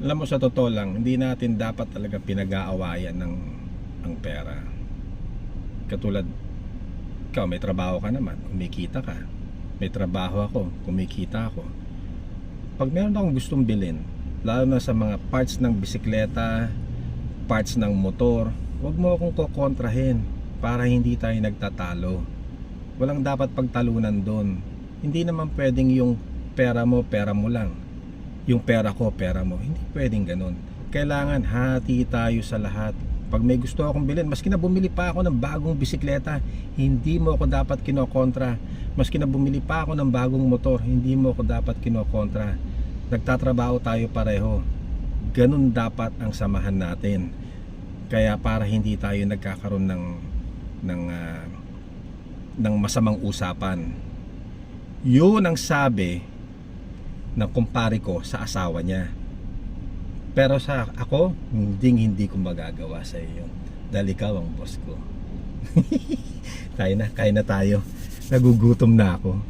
Alam mo, sa totoo lang, hindi natin dapat talaga pinag-aawayan ang pera. Katulad, ikaw may trabaho ka naman, kumikita ka. May trabaho ako, kumikita ako. Pag meron akong gustong bilhin, lalo na sa mga parts ng bisikleta, parts ng motor, huwag mo akong kokontrahin para hindi tayo nagtatalo. Walang dapat pagtalunan doon. Hindi naman pwedeng yung pera mo lang, yung pera ko, pera mo. Hindi pwedeng ganun. Kailangan hati tayo sa lahat. Pag may gusto akong bilhin, maski na bumili pa ako ng bagong bisikleta, hindi mo ako dapat kinokontra. Maski na bumili pa ako ng bagong motor, hindi mo ako dapat kinokontra. Nagtatrabaho tayo pareho. Ganun dapat ang samahan natin. Kaya para hindi tayo nagkakaroon ng masamang usapan. Yun ang sabi ng kumpare ko sa asawa niya. Pero sa ako, hindi ko magagawa sa iyo dahil ikaw ang boss ko. Kain na tayo. Nagugutom na ako.